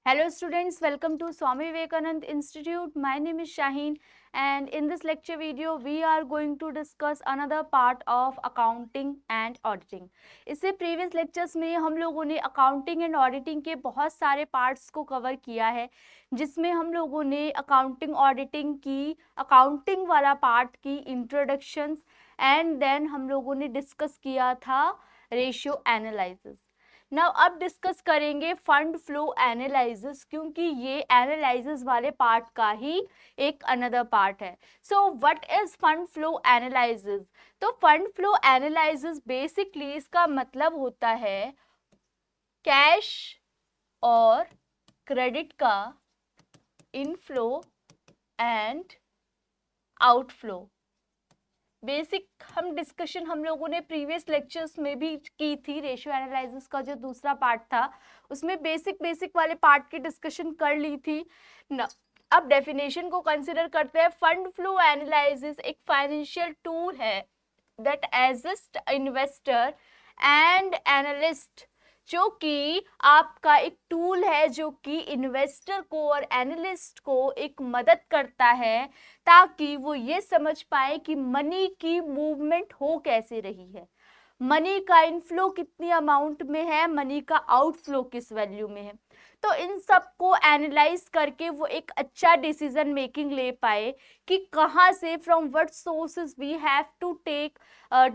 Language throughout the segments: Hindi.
Hello students, welcome to Swami Vivekanand Institute. My name is Shaheen and in this lecture video we are going to discuss another part of accounting and auditing. इससे previous lectures में हम लोगों ने accounting and auditing के बहुत सारे parts को cover किया है, जिसमें हम लोगों ने accounting auditing की accounting वाला part की introductions and then हम लोगों ने discuss किया था ratio analysis. नाउ अब डिस्कस करेंगे फंड फ्लो एनालिसिस, क्योंकि ये एनालिसिस वाले पार्ट का ही एक अनदर पार्ट है. So what is fund flow analysis? तो फंड फ्लो एनालिसिस बेसिकली इसका मतलब होता है कैश और क्रेडिट का इनफ्लो एंड आउटफ्लो. बेसिक हम डिस्कशन हम लोगों ने प्रीवियस लेक्चर्स में भी की थी. रेशियो एनालिसिस का जो दूसरा पार्ट था उसमें बेसिक वाले पार्ट की डिस्कशन कर ली थी न. अब डेफिनेशन को कंसिडर करते हैं. फंड फ्लो एनालिसिस एक फाइनेंशियल टूल है that assist investor and analyst, जो कि आपका एक टूल है जो कि इन्वेस्टर को और एनालिस्ट को एक मदद करता है ताकि वो ये समझ पाए कि मनी की मूवमेंट हो कैसे रही है, मनी का इनफ्लो कितनी अमाउंट में है, मनी का आउटफ्लो किस वैल्यू में है. तो इन सब को एनालाइज करके वो एक अच्छा डिसीजन मेकिंग ले पाए कि कहाँ से, from what sources we have to take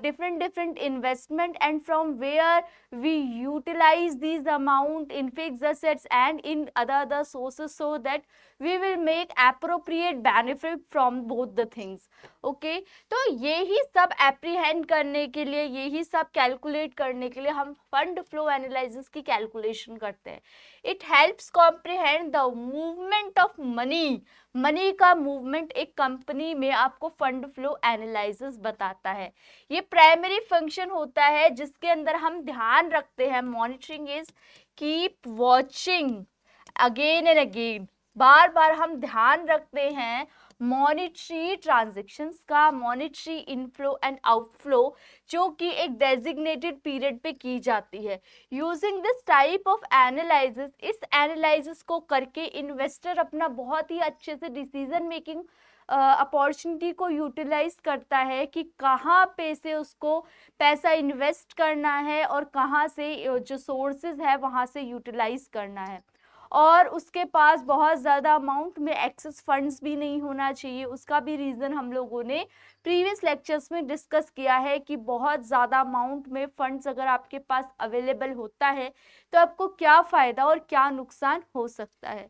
different investment and from where we utilize these amount in fixed assets and in other sources, so that we will make appropriate benefit from both the things. Okay, तो यही सब एप्रीहेंड करने के लिए, यही सब कैलकुलेट करने के लिए हम फंड फ्लो एनालिसिस की कैलकुलेशन करते हैं. It helps comprehend the movement of money. Money का मूवमेंट एक कंपनी में आपको फंड फ्लो एनालिसिस बताता है. ये प्राइमरी फंक्शन होता है जिसके अंदर हम ध्यान रखते हैं. Monitoring is keep watching again and again. बार बार हम ध्यान रखते हैं मॉनिटरी ट्रांजैक्शंस का, मॉनिटरी इनफ्लो एंड आउटफ्लो, जो कि एक डेजिग्नेटेड पीरियड पे की जाती है. Using this type of analysis, इस एनालिसिस को करके इन्वेस्टर अपना बहुत ही अच्छे से डिसीजन मेकिंग अपॉर्चुनिटी को यूटिलाइज करता है कि कहाँ पे से उसको पैसा इन्वेस्ट करना है और कहाँ से जो सोर्सेज है वहाँ से यूटिलाइज करना है. और उसके पास बहुत ज़्यादा अमाउंट में एक्सेस फंड्स भी नहीं होना चाहिए. उसका भी रीज़न हम लोगों ने प्रीवियस लेक्चर्स में डिस्कस किया है कि बहुत ज़्यादा अमाउंट में फंड्स अगर आपके पास अवेलेबल होता है तो आपको क्या फ़ायदा और क्या नुकसान हो सकता है.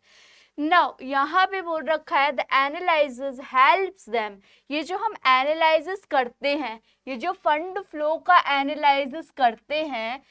नाउ यहाँ पे बोल रखा है द एनालिसिस हेल्प्स देम. ये जो हम एनालिसिस करते हैं, ये जो फंड फ्लो का एनालिसिस करते हैं,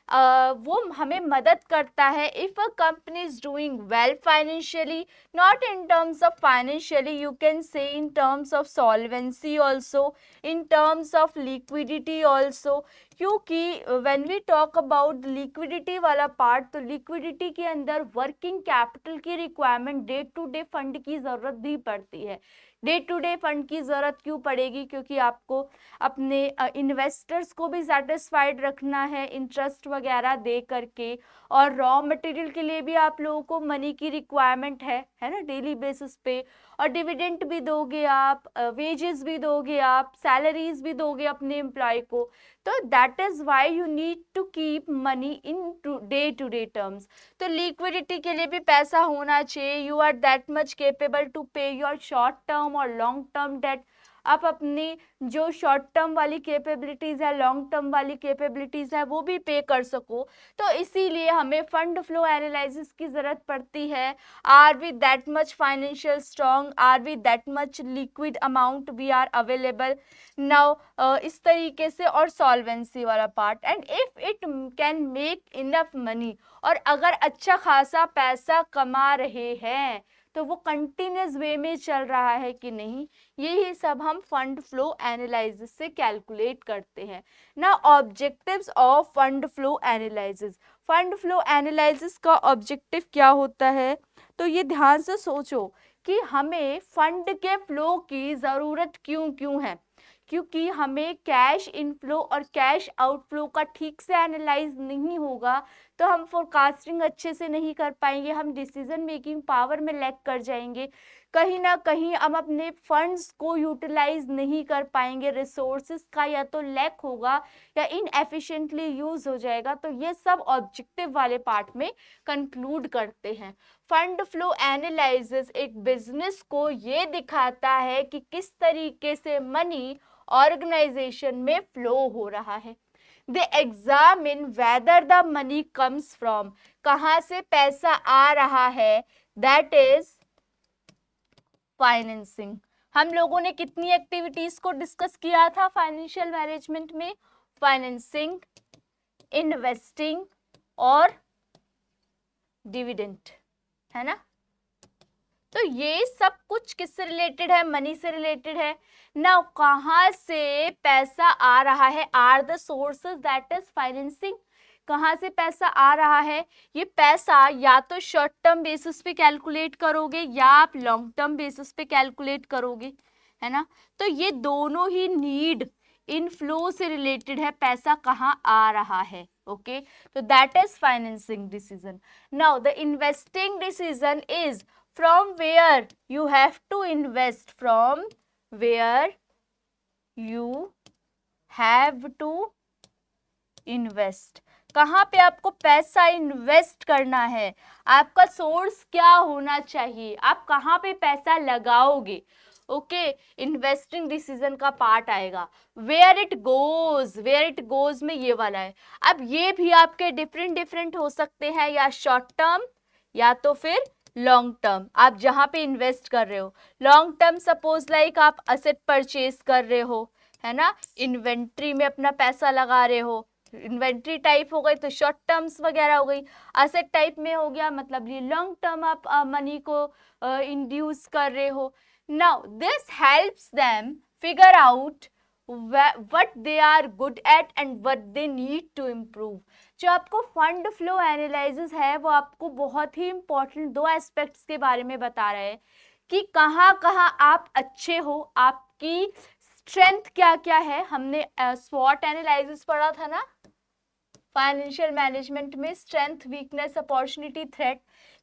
वो हमें मदद करता है. If a company is doing well financially, not in terms of financially, you can say in terms of solvency also, in terms of liquidity also. क्योंकि when we talk about liquidity वाला पार्ट, तो लिक्विडिटी के अंदर वर्किंग कैपिटल की requirement, day to day fund की ज़रूरत भी पड़ती है. डे टू डे फंड की ज़रूरत क्यों पड़ेगी? क्योंकि आपको अपने इन्वेस्टर्स को भी सेटिस्फाइड रखना है इंटरेस्ट वगैरह दे करके, और रॉ मटेरियल के लिए भी आप लोगों को मनी की रिक्वायरमेंट है ना, डेली बेसिस पे. और डिविडेंड भी दोगे आप, वेजेस भी दोगे आप, सैलरीज भी दोगे अपने एम्प्लॉय को. तो that is why you need to keep money in today terms. तो लिक्विडिटी के लिए भी पैसा होना चाहिए. You are that much capable to pay your short term और लॉन्ग टर्म डेट. आप अपनी जो शॉर्ट टर्म वाली कैपेबिलिटीज़ है, लॉन्ग टर्म वाली कैपेबिलिटीज़ है, वो भी पे कर सको. तो इसीलिए हमें फंड फ्लो एनालिसिस की ज़रूरत पड़ती है. Are we that much financial strong, are we that much liquid amount we are available now, इस तरीके से. और सॉल्वेंसी वाला part, and if it can make enough money, और अगर अच्छा खासा पैसा कमा रहे हैं तो वो कंटिन्यूस वे में चल रहा है कि नहीं, यही सब हम फंड फ्लो एनालिसिस से कैलकुलेट करते हैं. ना objectives of fund flow analysis. Fund flow analysis का ऑब्जेक्टिव क्या होता है? तो ये ध्यान से सोचो कि हमें फंड के फ्लो की ज़रूरत क्यों है. क्योंकि हमें कैश इनफ्लो और कैश आउटफ्लो का ठीक से एनालाइज नहीं होगा तो हम फोरकास्टिंग अच्छे से नहीं कर पाएंगे, हम डिसीजन मेकिंग पावर में लैक कर जाएंगे, कहीं ना कहीं हम अपने फंड्स को यूटिलाइज नहीं कर पाएंगे, रिसोर्सेज का या तो लैक होगा या इनएफिशिएंटली यूज हो जाएगा। तो ये सब ऑब्जेक्टिव वाले पार्ट में कंक्लूड करते हैं। फंड फ्लो एनालिसिस एक बिजनेस को ये दिखाता है कि किस तरीके से मनी ऑर्गेनाइजेशन में फ्लो हो रहा है। They examine whether the money comes from, कहाँ से पैसा आ रहा है, दैट इज फाइनेंसिंग। हम लोगों ने कितनी एक्टिविटीज को डिस्कस किया था फाइनेंशियल मैनेजमेंट में? फाइनेंसिंग, इन्वेस्टिंग और डिविडेंड, है ना। तो ये सब कुछ किससे रिलेटेड है? मनी से रिलेटेड है ना। कहाँ से पैसा आ रहा है? Are the sources, that is financing. कहाँ से पैसा आ रहा है? ये पैसा या तो शॉर्ट टर्म बेसिस पे कैलकुलेट करोगे या आप लॉन्ग टर्म बेसिस पे कैलकुलेट करोगे, है ना। तो ये दोनों ही नीड इनफ्लो से रिलेटेड है, पैसा कहाँ आ रहा है। ओके, तो that is financing decision. Now the investing decision is from where you have to invest, from where you have to invest, कहाँ पे आपको पैसा इन्वेस्ट करना है, आपका सोर्स क्या होना चाहिए, आप कहाँ पे पैसा लगाओगे। ओके, इन्वेस्टिंग डिसीजन का पार्ट आएगा। वेयर इट गोज में ये वाला है। अब ये भी आपके डिफरेंट हो सकते हैं, या शॉर्ट टर्म या तो फिर लॉन्ग टर्म। आप जहां पे इन्वेस्ट कर रहे हो, लॉन्ग टर्म सपोज लाइक आप असेट परचेज कर रहे हो, है ना, इन्वेंट्री में अपना पैसा लगा रहे हो। इन्वेंट्री टाइप हो गई तो शॉर्ट टर्म्स वगैरह हो गई, असेट टाइप में हो गया मतलब ये लॉन्ग टर्म आप मनी को इंड्यूस कर रहे हो। Now this helps them figure out what they are good at and what they need to improve। जो आपको फंड फ्लो एनालिसिस है वो आपको बहुत ही इंपॉर्टेंट दो एस्पेक्ट्स के बारे में बता रहा है कि कहाँ कहाँ आप अच्छे हो, आपकी स्ट्रेंथ क्या क्या है। हमने स्वॉट एनालिसिस पढ़ा था ना फाइनेंशियल मैनेजमेंट में, स्ट्रेंथ, वीकनेस, अपॉर्चुनिटी, थ्रेट।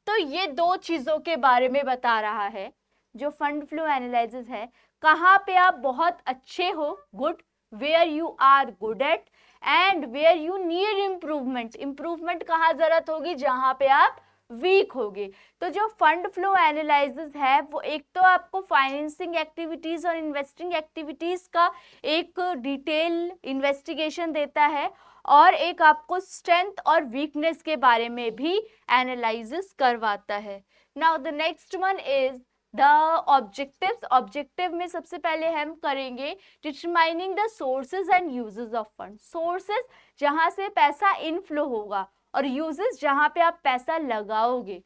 तो ये दो चीजों के बारे में बता रहा है जो फंड फ्लो एनालिसिस है। कहाँ पे आप बहुत अच्छे हो, good, where you are good at, and where you need improvement, improvement कहाँ जरूरत होगी, जहाँ पे आप वीक होगे। तो जो फंड फ्लो एनालिसिस है वो एक तो आपको फाइनेंसिंग एक्टिविटीज और इन्वेस्टिंग एक्टिविटीज का एक डिटेल इन्वेस्टिगेशन देता है, और एक आपको स्ट्रेंथ और वीकनेस के बारे में भी एनालिसिस करवाता है। Now the next one is the objectives. Objective में सबसे पहले हम करेंगे determining the sources and uses of fund. Sources जहां से पैसा इनफ्लो होगा और यूजेस जहां पे आप पैसा लगाओगे।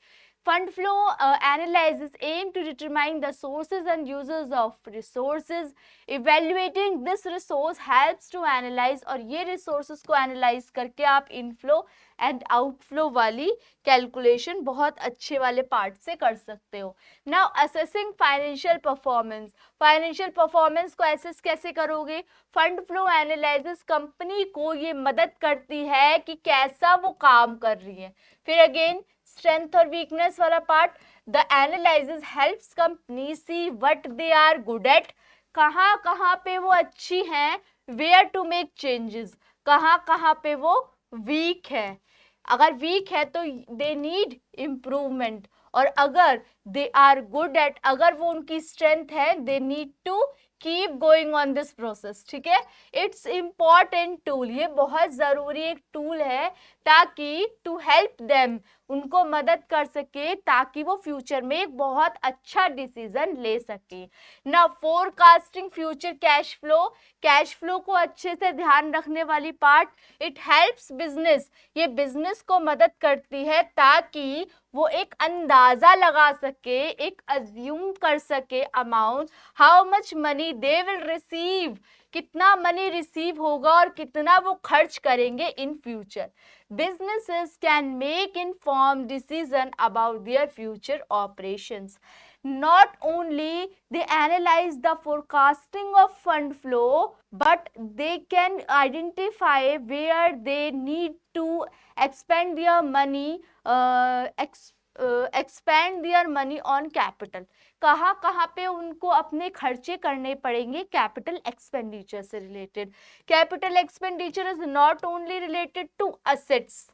Fund flow analysis aim to determine the sources and uses of resources. Evaluating this resource helps to analyze, और ये resources को analyze करके आप inflow and outflow वाली calculation बहुत अच्छे वाले part से कर सकते हो। Now assessing financial performance. Financial performance को assess कैसे करोगे? Fund flow analysis कंपनी को ये मदद करती है कि कैसा वो काम कर रही है। फिर अगेन स्ट्रेंथ और वीकनेस वाला part, the analysis helps company see what they are good at, कहाँ कहाँ पे वो अच्छी हैं, वेयर टू मेक चेंजेस, कहाँ कहाँ पे वो वीक है। अगर वीक है तो दे नीड इम्प्रूवमेंट, और अगर दे आर गुड एट, अगर वो उनकी स्ट्रेंथ है, they need to keep going on this process. ठीक है, इट्स इम्पॉर्टेंट टूल, ये बहुत जरूरी एक टूल है ताकि टू हेल्प देम, उनको मदद कर सके ताकि वो फ्यूचर में एक बहुत अच्छा डिसीजन ले सके। ना forecasting future cash flow, cash flow को अच्छे से ध्यान रखने वाली पार्ट, इट हेल्प्स बिजनेस, ये बिजनेस को मदद करती है ताकि वो एक अंदाजा लगा सके, एक अज्यूम कर सके amount, how much money they will receive, कितना मनी रिसीव होगा और कितना वो खर्च करेंगे in future. Businesses can make informed decision about their future operations. Not only they analyze the forecasting of fund flow, but they can identify where they need to expend their money, expand their money on capital. कहाँ कहाँ पे उनको अपने खर्चे करने पड़ेंगे कैपिटल एक्सपेंडिचर से related. Capital expenditure is not only related to assets,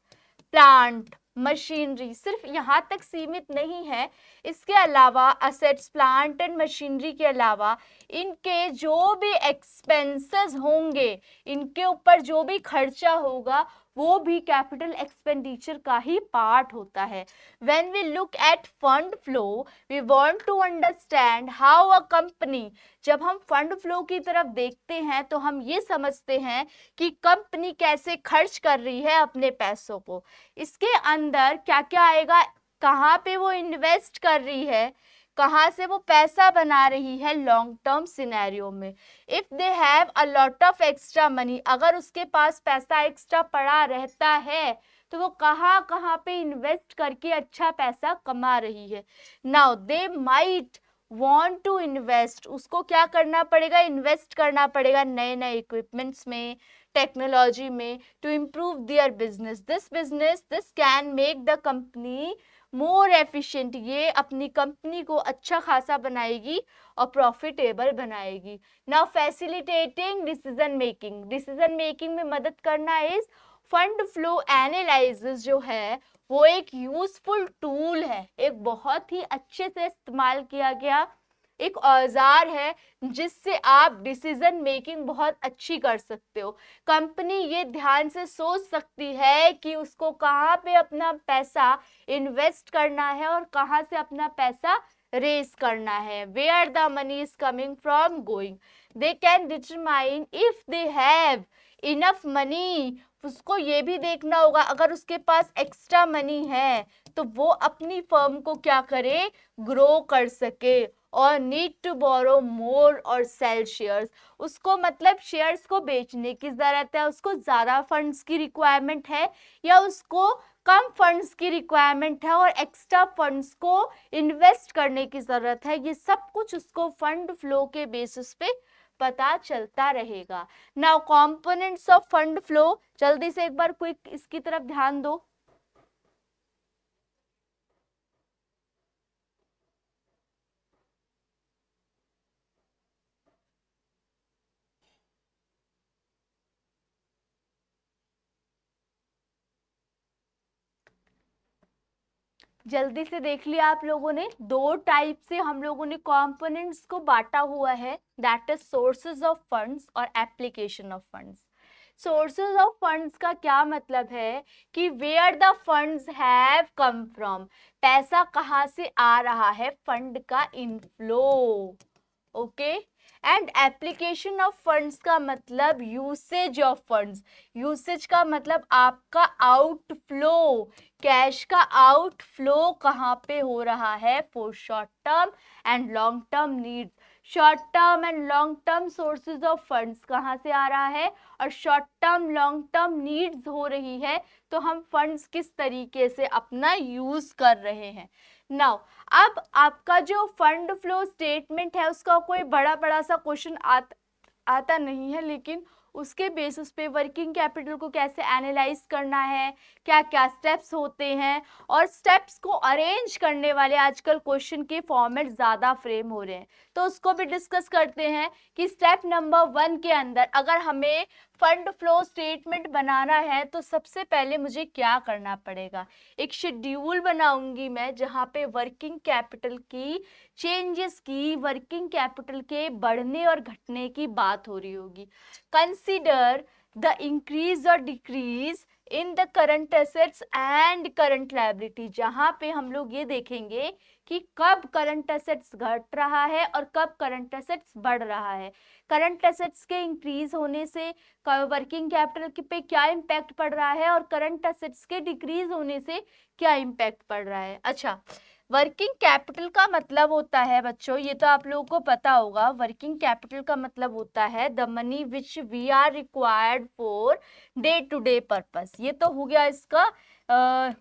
plant, machinery, सिर्फ यहाँ तक सीमित नहीं है. इसके अलावा असेट्स, प्लांट एंड मशीनरी के अलावा इनके जो भी एक्सपेंसेस होंगे, इनके ऊपर जो भी खर्चा होगा, वो भी कैपिटल एक्सपेंडिचर का ही पार्ट होता है. When we look at fund flow, we want to understand how a company, जब हम फंड फ्लो की तरफ देखते हैं तो हम ये समझते हैं कि कंपनी कैसे खर्च कर रही है अपने पैसों को. इसके अंदर क्या क्या आएगा, कहाँ पे वो इन्वेस्ट कर रही है, कहाँ से वो पैसा बना रही है लॉन्ग टर्म सिनेरियो में. If they have a lot of extra money, अगर उसके पास पैसा एक्स्ट्रा पड़ा रहता है तो वो कहाँ कहाँ पे इन्वेस्ट करके अच्छा पैसा कमा रही है. Now they might want to invest, उसको क्या करना पड़ेगा, इन्वेस्ट करना पड़ेगा नए नए इक्विपमेंट्स में, टेक्नोलॉजी में, to improve their business. This can make the company more efficient, ये अपनी कंपनी को अच्छा खासा बनाएगी और प्रॉफिटेबल बनाएगी. नाउ फैसिलिटेटिंग डिसीजन मेकिंग में मदद करना इज फंड फ्लो एनालिसिस जो है वो एक यूजफुल टूल है, एक बहुत ही अच्छे से इस्तेमाल किया गया एक औजार है जिससे आप डिसीजन मेकिंग बहुत अच्छी कर सकते हो. कंपनी ये ध्यान से सोच सकती है कि उसको कहाँ पे अपना पैसा इन्वेस्ट करना है और कहाँ से अपना पैसा रेस करना है. Where the money is coming from going, they can determine if they have enough money. उसको ये भी देखना होगा अगर उसके पास एक्स्ट्रा मनी है तो वो अपनी फर्म को क्या करे, ग्रो कर सके. और नीड टू बोरो मोर और सेल शेयर्स, उसको मतलब शेयर्स को बेचने की ज़रूरत है, उसको ज़्यादा फंड्स की रिक्वायरमेंट है या उसको कम फंड्स की रिक्वायरमेंट है और एक्स्ट्रा फंड्स को इन्वेस्ट करने की ज़रूरत है. ये सब कुछ उसको फंड फ्लो के बेसिस पे पता चलता रहेगा. Now components of fund flow, जल्दी से एक बार क्विक इसकी तरफ ध्यान दो. जल्दी से देख लिया आप लोगों ने, दो टाइप से हम लोगों ने कंपोनेंट्स को बांटा हुआ है, that is sources of funds और application of funds. Sources of funds का क्या मतलब है कि where the funds have come from, पैसा कहाँ से आ रहा है, फंड का inflow. Okay. And application of funds का मतलब यूसेज ऑफ फंड्स. यूसेज का मतलब आपका आउटफ्लो, कैश का आउटफ्लो कहाँ पे हो रहा है for short term and long term needs. Short term and long term sources of funds कहाँ से आ रहा है और short term long term needs हो रही है तो हम फंड्स किस तरीके से अपना यूज कर रहे हैं. नाउ अब आपका जो फंड फ्लो स्टेटमेंट है उसका कोई बड़ा बड़ा सा क्वेश्चन आता नहीं है, लेकिन उसके बेसिस पे वर्किंग कैपिटल को कैसे एनालाइज करना है, क्या क्या स्टेप्स होते हैं, और स्टेप्स को अरेंज करने वाले आजकल क्वेश्चन के फॉर्मेट ज़्यादा फ्रेम हो रहे हैं तो उसको भी डिस्कस करते हैं कि स्टेप नंबर 1 के अंदर अगर हमें फंड फ्लो स्टेटमेंट बनाना है तो सबसे पहले मुझे क्या करना पड़ेगा. एक शेड्यूल बनाऊंगी मैं जहाँ पे वर्किंग कैपिटल की चेंजेस की, वर्किंग कैपिटल के बढ़ने और घटने की बात हो रही होगी. कंसीडर द इंक्रीज और decrease in the current assets and current liability, जहाँ पे हम लोग ये देखेंगे कि कब करंट एसेट्स घट रहा है और कब करंट एसेट्स बढ़ रहा है. करंट एसेट्स के इंक्रीज होने से वर्किंग कैपिटल पे क्या इम्पैक्ट पड़ रहा है और करंट एसेट्स के डिक्रीज होने से क्या इम्पैक्ट पड़ रहा है. अच्छा, वर्किंग कैपिटल का मतलब होता है बच्चों, ये तो आप लोगों को पता होगा, वर्किंग कैपिटल का मतलब होता है the money which we are required for day to day purpose. ये तो हो गया इसका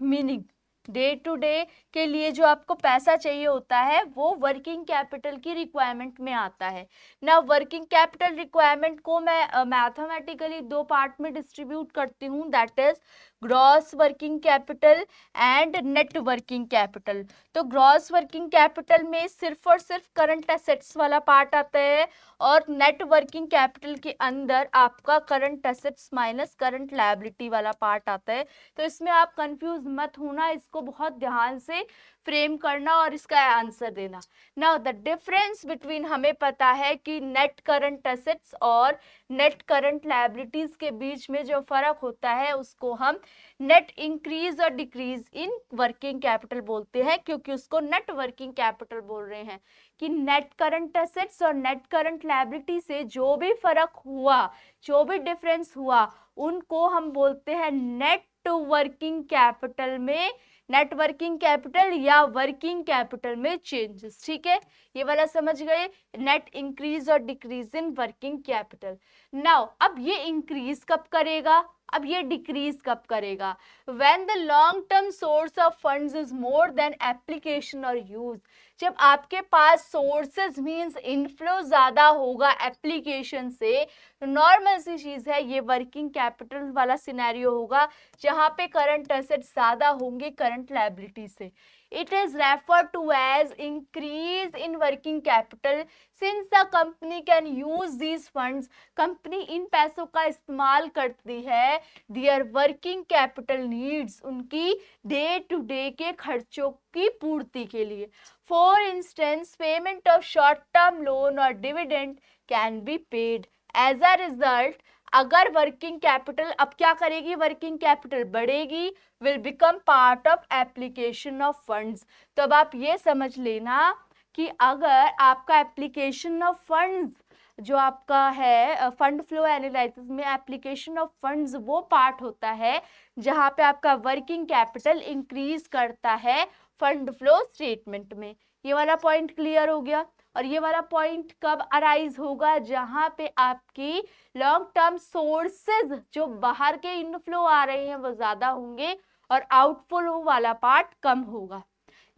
मीनिंग. डे टू डे के लिए जो आपको पैसा चाहिए होता है वो वर्किंग कैपिटल की रिक्वायरमेंट में आता है ना. वर्किंग कैपिटल रिक्वायरमेंट को मैं मैथमेटिकली 2 पार्ट में डिस्ट्रीब्यूट करती हूँ, that is gross working capital and net working capital. तो ग्रॉस वर्किंग कैपिटल में सिर्फ और सिर्फ करंट एसेट्स वाला पार्ट आता है और नेट वर्किंग कैपिटल के अंदर आपका current assets minus current liability वाला पार्ट आता है। तो इसमें आप कंफ्यूज मत होना, इसको बहुत ध्यान से फ्रेम करना और इसका आंसर देना। नाउ द डिफरेंस बिटवीन, हमें पता है कि नेट करंट एसेट्स और नेट करंट लायबिलिटीज के बीच में जो फर्क होता है उसको हम नेट इंक्रीज और डिक्रीज इन वर्किंग कैपिटल बोलते हैं, क्योंकि उसको नेट वर्किंग कैपिटल बोल रहे हैं कि नेट करंट एसेट्स और नेट करंट लायबिलिटी से जो भी फर्क हुआ, जो भी डिफरेंस हुआ, उनको हम बोलते हैं नेट वर्किंग कैपिटल में, नेट वर्किंग कैपिटल या वर्किंग कैपिटल में चेंजेस। ठीक है, ये वाला समझ गए, नेट इंक्रीज और decrease in working capital. Now अब ये इंक्रीज कब करेगा, अब ये डिक्रीज कब करेगा, when the long term source of funds is more than application और यूज। जब आपके पास सोर्सेज मींस इनफ्लो ज्यादा होगा एप्लीकेशन से, तो नॉर्मल सी चीज है, ये वर्किंग कैपिटल वाला सिनेरियो होगा जहां पे करंट एसेट्स ज्यादा होंगे करंट लायबिलिटी से। It is referred to as increase in working capital since the company can use these funds। Company इन पैसों का इस्तेमाल करती है their working capital needs, उनकी डे टू डे के खर्चों की पूर्ति के लिए। For instance, payment of short term loan or dividend can be paid। As a result, अगर वर्किंग कैपिटल अब क्या करेगी, वर्किंग कैपिटल बढ़ेगी, will become part of application of funds. तो अब आप ये समझ लेना कि अगर आपका एप्लीकेशन ऑफ फंड्स जो आपका है फंड फ्लो एनालिसिस में, एप्लीकेशन ऑफ फंड्स वो पार्ट होता है जहां पे आपका वर्किंग कैपिटल इंक्रीज करता है फंड फ्लो स्टेटमेंट में। ये वाला पॉइंट क्लियर हो गया। और ये वाला पॉइंट कब अराइज होगा, जहां पे आपकी लॉन्ग टर्म सोर्सेज जो बाहर के इनफ्लो आ रहे हैं वो ज्यादा होंगे और आउटफ्लो वाला पार्ट कम होगा।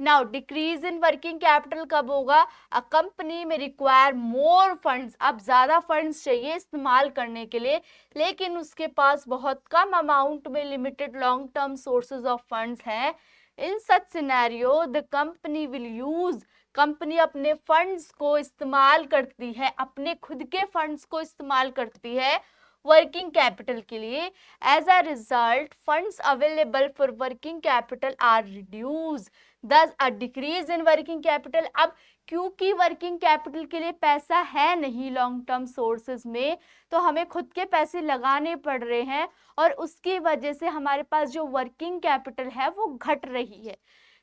Now decrease in working capital कब होगा, अ कंपनी में रिक्वायर मोर फंड्स, अब ज्यादा फंड्स चाहिए इस्तेमाल करने के लिए, लेकिन उसके पास बहुत कम अमाउंट में limited long term sources of funds हैं। In such scenario the company will use, company अपने फंड्स को इस्तेमाल करती है, अपने खुद के फंड्स को इस्तेमाल करती है वर्किंग कैपिटल के लिए। As a result funds available for working capital are reduce, thus a decrease in working capital. अब क्योंकि वर्किंग कैपिटल के लिए पैसा है नहीं लॉन्ग टर्म सोर्सेज में, तो हमें खुद के पैसे लगाने पड़ रहे हैं और उसकी वजह से हमारे पास जो वर्किंग कैपिटल है वो घट रही है।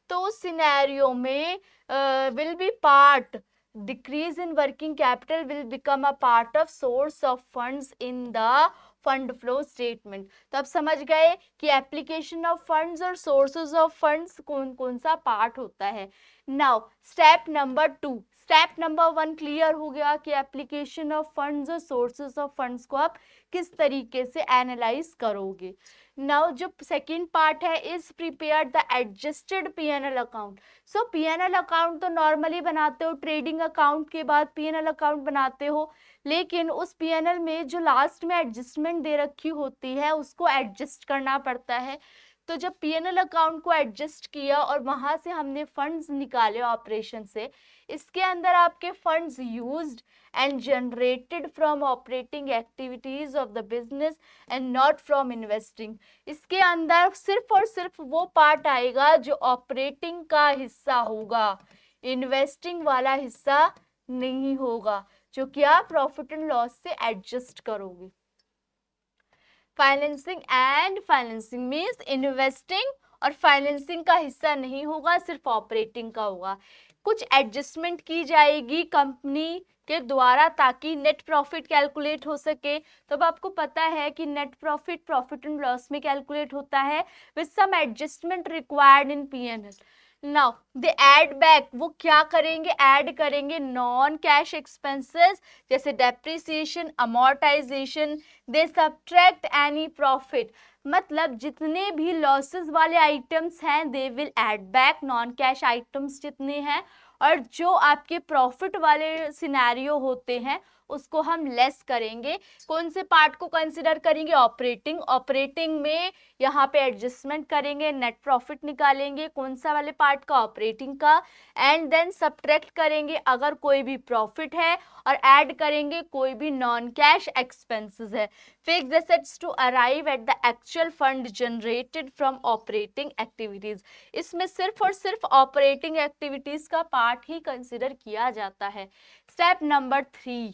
तो उस सिनेरियो में will be part, decrease in working capital will become a part of source of funds in the fund flow statement. तो अब समझ गए कि एप्लीकेशन ऑफ फंड्स और सोर्सेज ऑफ फंड्स कौन कौन सा पार्ट होता है। Now step number 2, step number 1 clear हो गया कि एप्लीकेशन ऑफ फंड्स और सोर्सेज ऑफ फंड्स को आप किस तरीके से एनालाइज करोगे। नाउ जो सेकेंड पार्ट है, is prepare the adjusted PNL account. So PNL account तो नॉर्मली बनाते हो, ट्रेडिंग अकाउंट के बाद पीएनएल अकाउंट बनाते हो, लेकिन उस पीएनएल में जो लास्ट में एडजस्टमेंट दे रखी होती है उसको एडजस्ट करना पड़ता है। तो जब पीएनएल अकाउंट को एडजस्ट किया और वहां से हमने फंड्स निकाले ऑपरेशन से, इसके अंदर आपके funds used and generated from operating activities of the business and not from investing. इसके अंदर सिर्फ और सिर्फ वो पार्ट आएगा जो ऑपरेटिंग का हिस्सा होगा, इन्वेस्टिंग वाला हिस्सा नहीं होगा, जो कि आप प्रॉफिट एंड लॉस से एडजस्ट करोगे। Financing and financing means investing और फाइनेंसिंग का हिस्सा नहीं होगा, सिर्फ ऑपरेटिंग का होगा। कुछ एडजस्टमेंट की जाएगी कंपनी के द्वारा ताकि नेट प्रॉफिट कैलकुलेट हो सके। तो अब आपको पता है कि net profit profit and loss में कैलकुलेट होता है with some adjustment required in PNL. Now they add back, वो क्या करेंगे, ऐड करेंगे नॉन कैश एक्सपेंसेस जैसे depreciation, amortization. They subtract any profit, मतलब जितने भी लॉसेस वाले आइटम्स हैं they will add back, non cash items जितने हैं और जो आपके प्रॉफिट वाले सिनेरियो होते हैं उसको हम लेस करेंगे। कौन से पार्ट को कंसिडर करेंगे? ऑपरेटिंग में यहाँ पे एडजस्टमेंट करेंगे, नेट प्रॉफिट निकालेंगे, कौन सा वाले पार्ट का? ऑपरेटिंग का, एंड देन सब्ट्रैक्ट करेंगे अगर कोई भी प्रॉफिट है और ऐड करेंगे कोई भी नॉन कैश एक्सपेंसेस है। Fixed assets to arrive at the actual fund generated from operating activities. इसमें सिर्फ और सिर्फ ऑपरेटिंग एक्टिविटीज का पार्ट ही कंसिडर किया जाता है। Step number 3,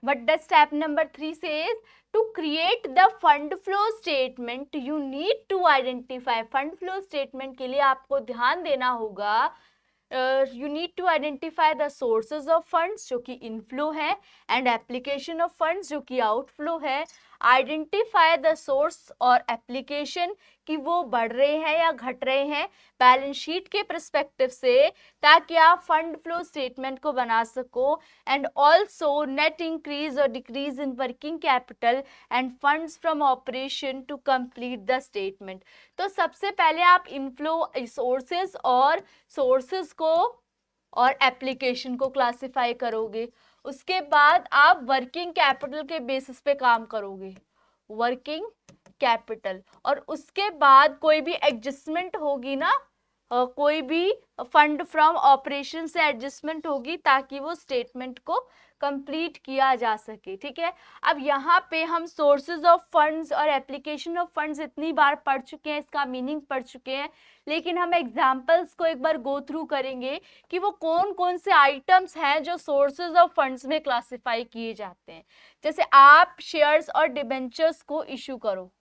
what does step number 3 says? To create the fund flow statement you need to identify. fund flow statement के लिए आपको ध्यान देना होगा, you need to identify the sources of funds जो कि inflow है, and application of funds जो कि outflow है। आइडेंटिफाई द सोर्स और एप्लीकेशन कि वो बढ़ रहे हैं या घट रहे हैं बैलेंस शीट के पर्सपेक्टिव से, ताकि आप फंड फ्लो स्टेटमेंट को बना सको। एंड ऑल्सो नेट इंक्रीज और decrease in working capital and funds from operation to complete the statement. तो सबसे पहले आप इनफ्लो सोर्सेस को और एप्लीकेशन को क्लासिफाई करोगे, उसके बाद आप वर्किंग कैपिटल के बेसिस पे काम करोगे, वर्किंग कैपिटल, और उसके बाद कोई भी एडजस्टमेंट होगी ना, कोई भी फंड फ्रॉम ऑपरेशन से एडजस्टमेंट होगी ताकि वो स्टेटमेंट को कंप्लीट किया जा सके। ठीक है, अब यहाँ पे हम सोर्सेज ऑफ फंड्स और एप्लीकेशन ऑफ फंड्स इतनी बार पढ़ चुके हैं, इसका मीनिंग पढ़ चुके हैं, लेकिन हम एग्जाम्पल्स को एक बार गो थ्रू करेंगे कि वो कौन कौन से आइटम्स हैं जो सोर्सेज ऑफ फंड्स में क्लासिफाई किए जाते हैं। जैसे आप शेयर्स और डिबेंचर्स को इशू करो,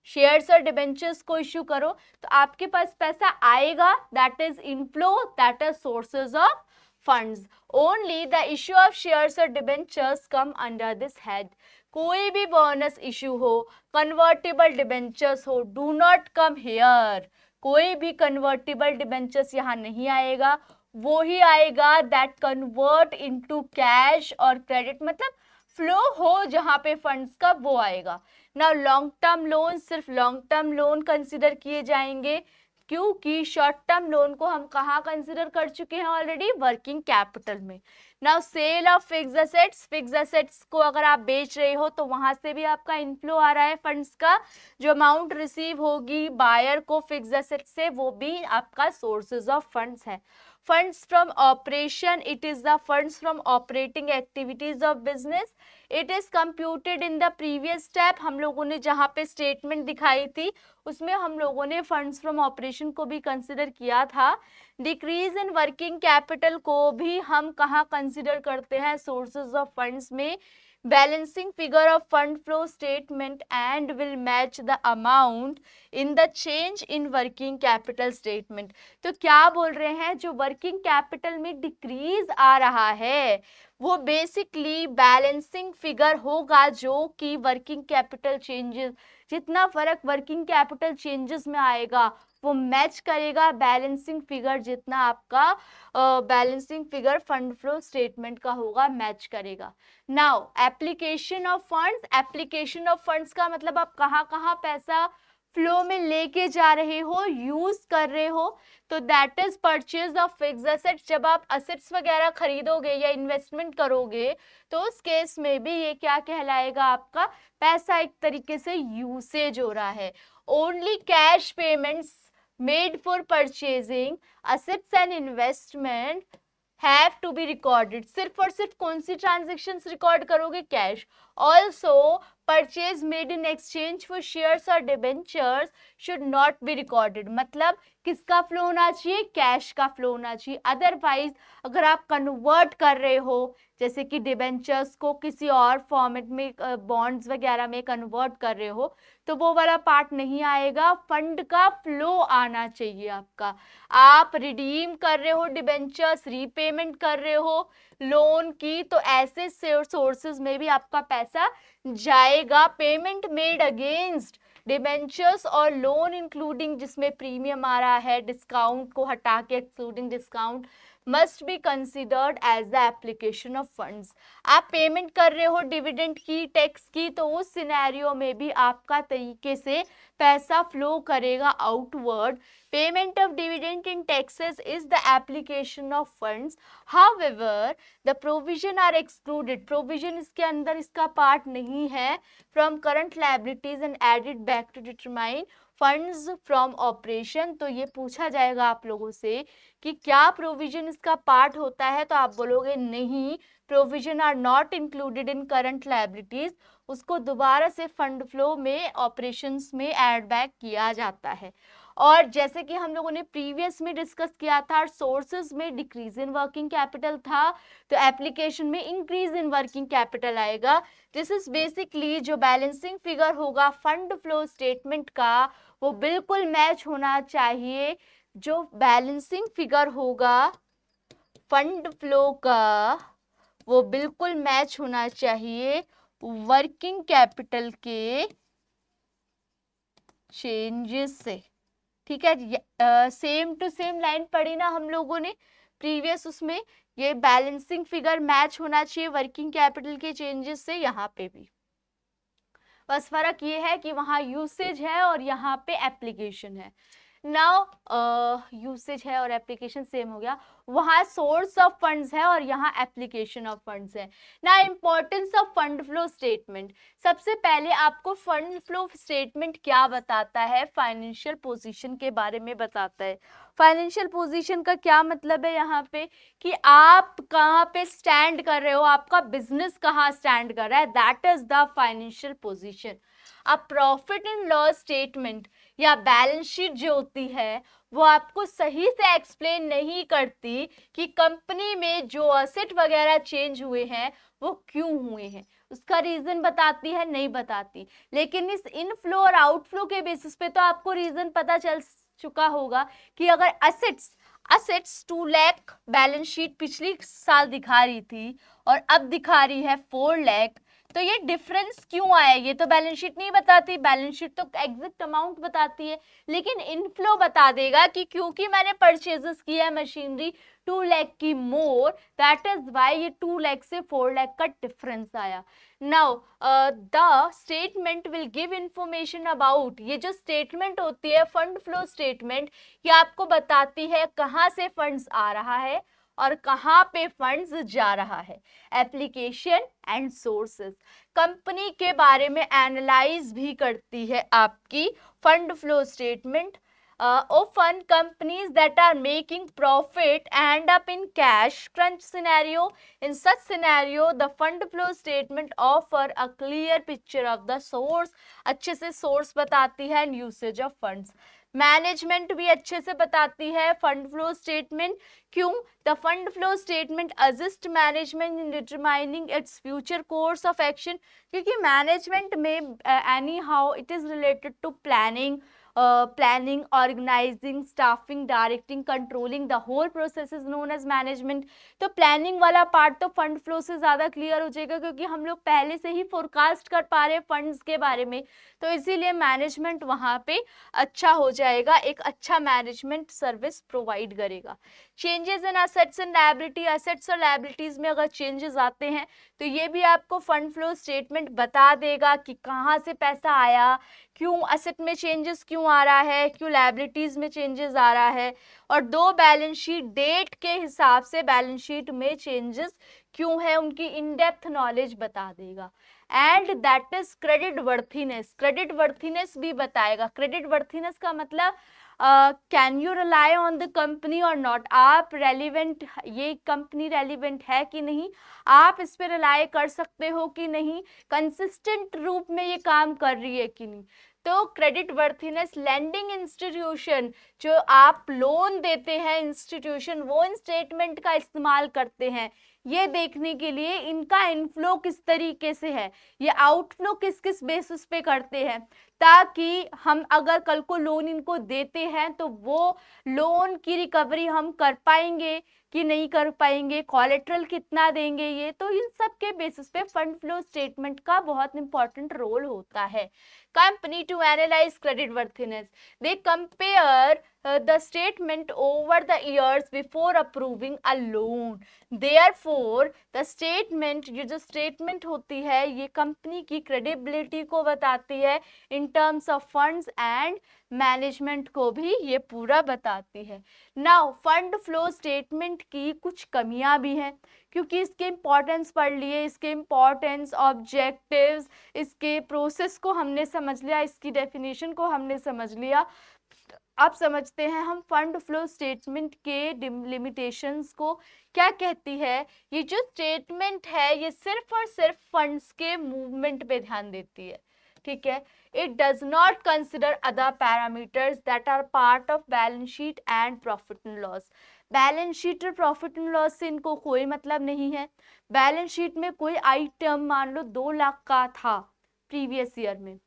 शेयर्स और डिबेंचर्स को इश्यू करो तो आपके पास पैसा आएगा, that is inflow, that is sources of funds. Only the issue of shares और debentures come under this head. कोई भी बोनस इश्यू हो, कन्वर्टेबल डिबेंचर्स हो, डू नॉट कम हियर। कोई भी कन्वर्टेबल डिबेंचर्स यहाँ नहीं आएगा, वो ही आएगा दैट कन्वर्ट इनटू कैश और क्रेडिट, मतलब फ्लो हो जहाँ पे फंड्स का, वो आएगा। नाउ लॉन्ग टर्म लोन, सिर्फ लॉन्ग टर्म लोन कंसिडर किए जाएंगे, क्योंकि शॉर्ट टर्म लोन को हम कहाँ कंसिडर कर चुके हैं ऑलरेडी? वर्किंग कैपिटल में। Now sale of fixed assets, fixed assets को अगर आप बेच रहे हो तो वहां से भी आपका इनफ्लो आ रहा है फंड्स का, जो अमाउंट रिसीव होगी बायर को फिक्स्ड एसेट्स से वो भी आपका सोर्सेज ऑफ फंड्स है। Funds from operation, it is the funds from operating activities of business. It is computed in the previous step. हम लोगों ने जहाँ पे स्टेटमेंट दिखाई थी उसमें हम लोगों ने फंड्स फ्रॉम ऑपरेशन को भी कंसिडर किया था। डिक्रीज इन वर्किंग कैपिटल को भी हम कहाँ कंसिडर करते हैं? सोर्सेज ऑफ फंड्स में। Balancing figure of fund flow statement and will match the amount in the change in working capital statement. तो क्या बोल रहे हैं? जो वर्किंग कैपिटल में डिक्रीज आ रहा है वो बेसिकली बैलेंसिंग फिगर होगा, जो कि वर्किंग कैपिटल चेंजेस, जितना फर्क वर्किंग कैपिटल चेंजेस में आएगा वो मैच करेगा बैलेंसिंग फिगर, जितना आपका balancing figure fund flow statement का होगा, मैच करेगा। Now application of funds, application of funds का मतलब आप कहाँ कहाँ पैसा फ्लो में लेके जा रहे हो, यूज कर रहे हो। तो that is purchase of fixed assets. जब आप असेट्स वगैरह खरीदोगे या इन्वेस्टमेंट करोगे तो उस केस में भी ये क्या कहलाएगा? आपका पैसा एक तरीके से यूसेज हो रहा है। Only cash payments made for purchasing assets and investment have to be recorded। सिर्फ और सिर्फ कौन सी ट्रांजेक्शन्स रिकॉर्ड करोगे? Cash. Also purchase made in exchange for shares और debentures should not be recorded. मतलब किसका फ्लो होना चाहिए? कैश का फ्लो होना चाहिए। अदरवाइज अगर आप कन्वर्ट कर रहे हो, जैसे कि डिबेंचर्स को किसी और फॉर्मेट में, बॉन्ड्स वगैरह में कन्वर्ट कर रहे हो, तो वो वाला पार्ट नहीं आएगा। फंड का फ्लो आना चाहिए आपका। आप रिडीम कर रहे हो डिबेंचर्स, रीपेमेंट कर रहे हो लोन की, तो ऐसे सोर्सेज में भी आपका पैसा जाएगा। पेमेंट मेड अगेंस्ट डिबेंचर्स और लोन इंक्लूडिंग जिसमें प्रीमियम आ रहा है, डिस्काउंट को हटा के excluding discount, must be considered as the application of funds. आप पेमेंट कर रहे हो डिविडेंड की, टैक्स की, तो उस सिनेरियो में भी आपका तरीके से पैसा फ्लो करेगा outward. Payment of dividend in taxes is the application of funds, however the provision are excluded, provision इसके अंदर इसका पार्ट नहीं है, from current liabilities and added back to determine funds from operation. तो ये पूछा जाएगा आप लोगों से कि क्या प्रोविजन इसका पार्ट होता है, तो आप बोलोगे नहीं, provision are not included in current liabilities, उसको दोबारा से फंड फ्लो में ऑपरेशंस में ऐड बैक किया जाता है। और जैसे कि हम लोगों ने प्रीवियस में डिस्कस किया था, सोर्सेज में डिक्रीज इन वर्किंग कैपिटल था, तो एप्लीकेशन में इंक्रीज इन वर्किंग कैपिटल आएगा। दिस इज बेसिकली जो बैलेंसिंग फिगर होगा फंड फ्लो स्टेटमेंट का, वो बिल्कुल मैच होना चाहिए, जो बैलेंसिंग फिगर होगा फंड फ्लो का वो बिल्कुल मैच होना चाहिए वर्किंग कैपिटल के चेंजेस से। ठीक है, सेम टू सेम लाइन पढ़ी ना हम लोगों ने प्रीवियस उसमें, ये बैलेंसिंग फिगर मैच होना चाहिए वर्किंग कैपिटल के चेंजेस से, यहाँ पे भी बस फर्क ये है कि वहाँ यूसेज है और यहाँ पे एप्लीकेशन है। नाउ यूसेज है और एप्लीकेशन सेम हो गया, वहाँ सोर्स ऑफ फंड्स है और यहाँ एप्लीकेशन ऑफ फंड्स है। ना importance of fund flow statement, सबसे पहले आपको फंड फ्लो स्टेटमेंट क्या बताता है, फाइनेंशियल पोजीशन के बारे में बताता है। फाइनेंशियल पोजीशन का क्या मतलब है यहाँ पे, कि आप कहाँ पे स्टैंड कर रहे हो, आपका बिजनेस कहाँ स्टैंड कर रहा है, that is the financial position. अब प्रॉफिट एंड लॉस स्टेटमेंट या बैलेंस शीट जो होती है वो आपको सही से एक्सप्लेन नहीं करती कि कंपनी में जो असेट वगैरह चेंज हुए हैं वो क्यों हुए हैं, उसका रीजन बताती है, नहीं बताती। लेकिन इस इनफ्लो और आउटफ्लो के बेसिस पे तो आपको रीजन पता चल चुका होगा कि अगर असेट्स 2 लाख बैलेंस शीट पिछली साल दिखा रही थी और अब दिखा रही है 4 लाख, तो ये डिफरेंस क्यों आया, ये तो बैलेंस शीट नहीं बताती, बैलेंस शीट तो एग्जैक्ट अमाउंट बताती है, लेकिन इनफ्लो बता देगा कि क्योंकि मैंने परचेजेस किया है मशीनरी 2 लाख की मोर, दैट इज वाई ये 2 लाख से 4 लाख का डिफरेंस आया। Now the statement will give information about, ये जो स्टेटमेंट होती है फंड फ्लो स्टेटमेंट, ये आपको बताती है कहाँ से फंड्स आ रहा है और कहाँ पे फंड्स जा रहा है। एप्लीकेशन एंड सोर्सेस, कंपनी के बारे में एनालाइज भी करती है आपकी fund flow statement. Often companies that are making profit end up in cash crunch scenario. In such scenario, the fund flow statement offer a clear picture of the source, अच्छे से source बताती है and usage of funds. Management भी अच्छे से बताती है फंड फ्लो स्टेटमेंट, क्यों, the fund flow statement assist management in determining its future course of action, क्योंकि मैनेजमेंट में anyhow it is related to planning, organizing, staffing, directing, controlling, the whole process is known as management। तो प्लानिंग वाला पार्ट तो फंड फ्लो से ज़्यादा क्लियर हो जाएगा, क्योंकि हम लोग पहले से ही फोरकास्ट कर पा रहे हैं फंड्स के बारे में, तो इसीलिए मैनेजमेंट वहाँ पे अच्छा हो जाएगा, एक अच्छा मैनेजमेंट सर्विस प्रोवाइड करेगा। Changes in assets and liability, assets और लायबिलिटीज में अगर चेंजेस आते हैं तो ये भी आपको फंड फ्लो स्टेटमेंट बता देगा कि कहाँ से पैसा आया, क्यों असेट में चेंजेस क्यों आ रहा है, क्यों लायबिलिटीज में चेंजेस आ रहा है, और दो बैलेंस शीट डेट के हिसाब से बैलेंस शीट में चेंजेस क्यों है, उनकी इन डेप्थ नॉलेज बता देगा। And that is credit worthiness, credit worthiness भी बताएगा। क्रेडिट वर्थीनेस का मतलब can you rely on the company और नॉट, आप रेलिवेंट, ये कंपनी रेलिवेंट है कि नहीं, आप इस पे रिलाई कर सकते हो कि नहीं, कंसिस्टेंट रूप में ये काम कर रही है कि नहीं। तो क्रेडिट वर्थीनेस, लैंडिंग इंस्टीट्यूशन, जो आप लोन देते हैं इंस्टीट्यूशन, वो इन स्टेटमेंट का इस्तेमाल करते हैं ये देखने के लिए इनका इनफ्लो किस तरीके से है, ये आउटफ्लो किस किस बेसिस पे करते हैं, ताकि हम अगर कल को लोन इनको देते हैं तो वो लोन की रिकवरी हम कर पाएंगे कि नहीं कर पाएंगे, कोलेट्रल कितना देंगे, ये तो इन सब के बेसिस पे फंड फ्लो स्टेटमेंट का बहुत इंपॉर्टेंट रोल होता है. Company to analyse creditworthiness, they compare the statement over the years before approving a loan. Therefore, the statement, ये जो statement होती है ये कंपनी की credibility को बताती है, in terms of funds and management को भी ये पूरा बताती है. Now, fund flow statement की कुछ कमियां भी हैं, क्योंकि इसके इम्पोर्टेंस पढ़ लिए, इसके इम्पोर्टेंस, ऑब्जेक्टिव्स, इसके प्रोसेस को हमने समझ लिया, इसकी डेफिनेशन को हमने समझ लिया. अब समझते हैं हम फंड फ्लो स्टेटमेंट के लिमिटेशंस को. क्या कहती है ये जो स्टेटमेंट है, ये सिर्फ और सिर्फ फंड्स के मूवमेंट पे ध्यान देती है, ठीक है. It does not consider other parameters that are part of balance sheet and profit and loss. Balance sheet और प्रॉफिट एंड लॉस से इनको कोई मतलब नहीं है. बैलेंस शीट में कोई आइटम मान लो 2 लाख का था प्रीवियस ईयर में,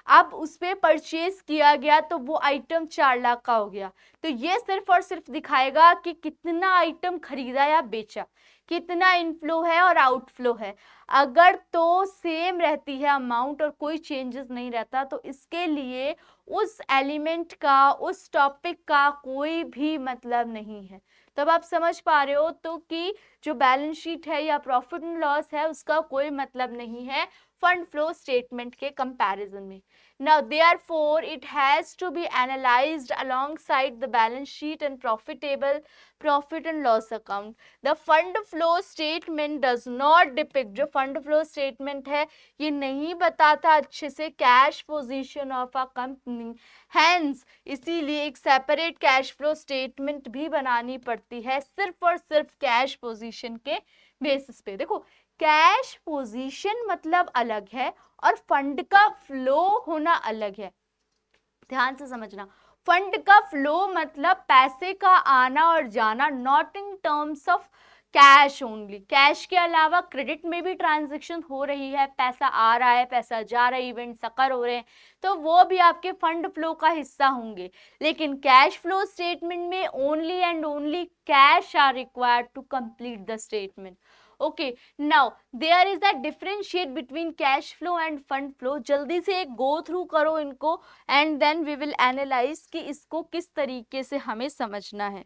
अब उस पे परचेज किया गया तो वो आइटम 4 लाख का हो गया, तो ये सिर्फ और सिर्फ दिखाएगा कि कितना आइटम खरीदा या बेचा, कितना इनफ्लो है और आउटफ्लो है. अगर तो सेम रहती है अमाउंट और कोई चेंजेस नहीं रहता तो इसके लिए उस एलिमेंट का, उस टॉपिक का कोई भी मतलब नहीं है. तब आप समझ पा रहे हो तो कि जो बैलेंस शीट है या प्रॉफिट एंड लॉस है उसका कोई मतलब नहीं है फंड फ्लो स्टेटमेंट के कंपैरिजन में. Now, therefore, it has to be analyzed alongside the balance sheet and profit and loss account. The fund flow statement does not depict, जो fund flow statement है ये नहीं बताता अच्छे से cash position of a company. Hence, इसीलिए एक सेपरेट कैश फ्लो स्टेटमेंट भी बनानी पड़ती है सिर्फ और सिर्फ कैश पोजीशन के बेसिस पे. देखो, कैश पोजीशन मतलब अलग है और फंड का फ्लो होना अलग है. ध्यान से समझना, फंड का फ्लो मतलब पैसे का आना और जाना, not in terms of cash only. Cash के अलावा क्रेडिट में भी ट्रांजैक्शन हो रही है, पैसा आ रहा है, पैसा जा रहा है, इवेंट्स अकर हो रहे हैं, तो वो भी आपके फंड फ्लो का हिस्सा होंगे. लेकिन कैश फ्लो स्टेटमेंट में only and only cash are required to complete the statement. Okay, now there is a differentiate between cash flow and fund flow. जल्दी से एक go through करो इनको and then we will analyze कि इसको किस तरीके से हमें समझना है.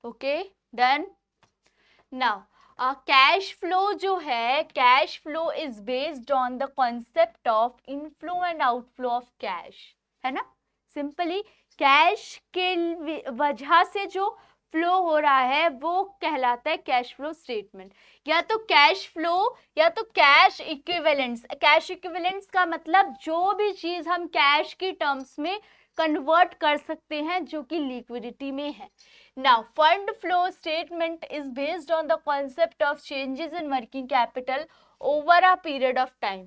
Okay, done. Now, cash flow जो है, cash flow is based on the concept of inflow and outflow of cash, है ना. सिंपली कैश के वजह से जो फ्लो हो रहा है वो कहलाता है कैश फ्लो स्टेटमेंट. या तो कैश फ्लो या तो कैश इक्विवेलेंट्स. कैश इक्विवेलेंट्स का मतलब जो भी चीज हम कैश की टर्म्स में कन्वर्ट कर सकते हैं जो कि लिक्विडिटी में है. Now, fund flow statement is based on the concept of changes in working capital over a period of time.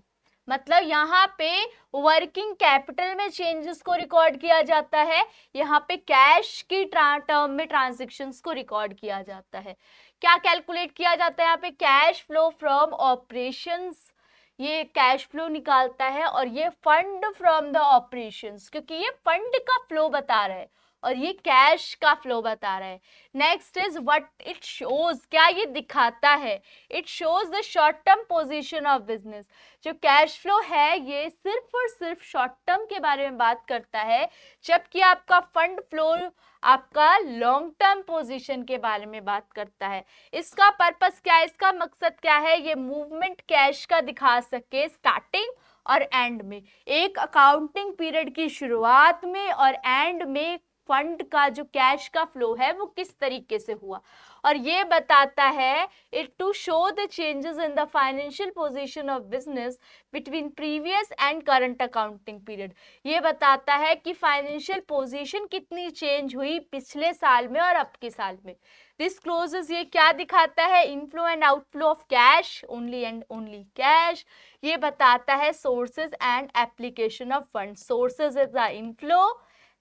मतलब यहाँ पे वर्किंग कैपिटल में चेंजेस को रिकॉर्ड किया जाता है, यहाँ पे कैश की टर्म में ट्रांजैक्शंस को रिकॉर्ड किया जाता है. क्या कैलकुलेट किया जाता है यहाँ पे? कैश फ्लो फ्रॉम ऑपरेशंस, ये कैश फ्लो निकालता है, और ये फंड फ्रॉम द ऑपरेशंस, क्योंकि ये फंड का फ्लो बता रहा है और ये कैश का फ्लो बता रहा है. Next is what it shows, क्या ये दिखाता है? It shows the short term position of business. जो कैश फ्लो है ये सिर्फ और सिर्फ शॉर्ट टर्म के बारे में बात करता है, जबकि आपका फंड फ्लो आपका लॉन्ग टर्म पोजीशन के बारे में बात करता है. इसका पर्पस क्या है, इसका मकसद क्या है? ये मूवमेंट कैश का दिखा सके स्टार्टिंग और एंड में, एक अकाउंटिंग पीरियड की शुरुआत में और एंड में फंड का जो कैश का फ्लो है वो किस तरीके से हुआ, और ये बताता है it to show the changes in the financial position of business between previous and current accounting period. ये बताता है कि फाइनेंशियल पोजीशन कितनी चेंज हुई पिछले साल में और अब के साल में। दिस क्लोजेस ये क्या दिखाता है, inflow and outflow of cash, only and only cash. ये बताता है sources and application of fund, sources is the inflow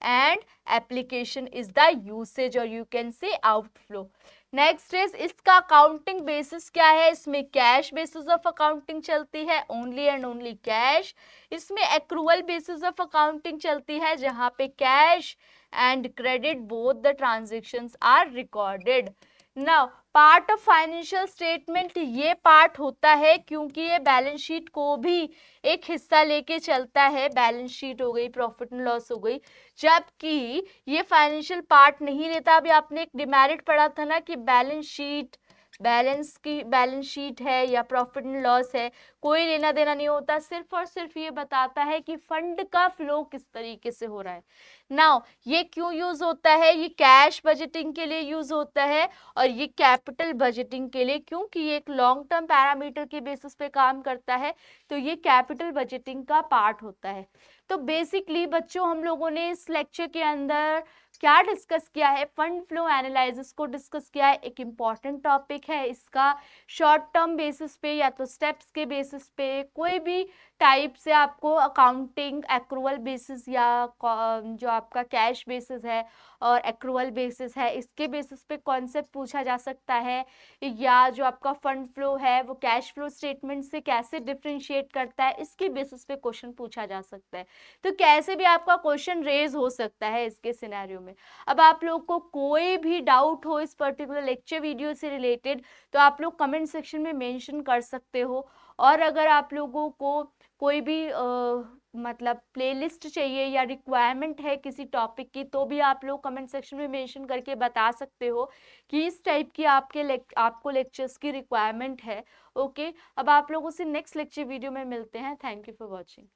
and application is the usage, or you can say outflow. Next is इसका अकाउंटिंग बेसिस क्या है, इसमें कैश बेसिस ऑफ अकाउंटिंग चलती है, ओनली एंड ओनली कैश। इसमें एक्रूअल बेसिस ऑफ अकाउंटिंग चलती है जहां पे cash and credit both the transactions are recorded. Now part of financial statement ये पार्ट होता है क्योंकि ये बैलेंस शीट को भी एक हिस्सा लेके चलता है, बैलेंस शीट हो गई, प्रॉफिट एंड लॉस हो गई, जबकि ये फाइनेंशियल पार्ट नहीं लेता। अभी आपने एक डिमेरिट पढ़ा था ना कि बैलेंस शीट है या प्रॉफिट एंड लॉस है, कोई लेना देना नहीं होता, सिर्फ और सिर्फ ये बताता है कि फंड का फ्लो किस तरीके से हो रहा है। नाउ ये क्यों यूज होता है, ये कैश बजटिंग के लिए यूज होता है और ये कैपिटल बजटिंग के लिए, क्योंकि ये एक लॉन्ग टर्म पैरामीटर के बेसिस पे काम करता है, तो ये कैपिटल बजटिंग का पार्ट होता है। तो बेसिकली बच्चों हम लोगों ने इस लेक्चर के अंदर क्या डिस्कस किया है, फंड फ्लो एनालिसिस को डिस्कस किया है। एक इम्पॉर्टेंट टॉपिक है, इसका शॉर्ट टर्म बेसिस पे या तो स्टेप्स के बेसिस पे कोई भी टाइप से आपको अकाउंटिंग एक्रूअल बेसिस या जो आपका कैश बेसिस है और एक्रूअल बेसिस है, इसके बेसिस पे कॉन्सेप्ट पूछा जा सकता है, या जो आपका फंड फ्लो है वो कैश फ्लो स्टेटमेंट से कैसे डिफरेंशिएट करता है, इसके बेसिस पे क्वेश्चन पूछा जा सकता है। तो कैसे भी आपका क्वेश्चन रेज हो सकता है इसके सिनेरियो में। अब आप लोग को कोई भी डाउट हो इस पर्टिकुलर लेक्चर वीडियो से रिलेटेड तो आप लोग कमेंट सेक्शन में मेंशन कर सकते हो, और अगर आप लोगों को कोई भी मतलब प्लेलिस्ट चाहिए या रिक्वायरमेंट है किसी टॉपिक की, तो भी आप लोग कमेंट सेक्शन में मेंशन करके बता सकते हो कि इस टाइप की आपको लेक्चर्स की रिक्वायरमेंट है। ओके, अब आप लोगों से नेक्स्ट लेक्चर वीडियो में मिलते हैं। Thank you for watching.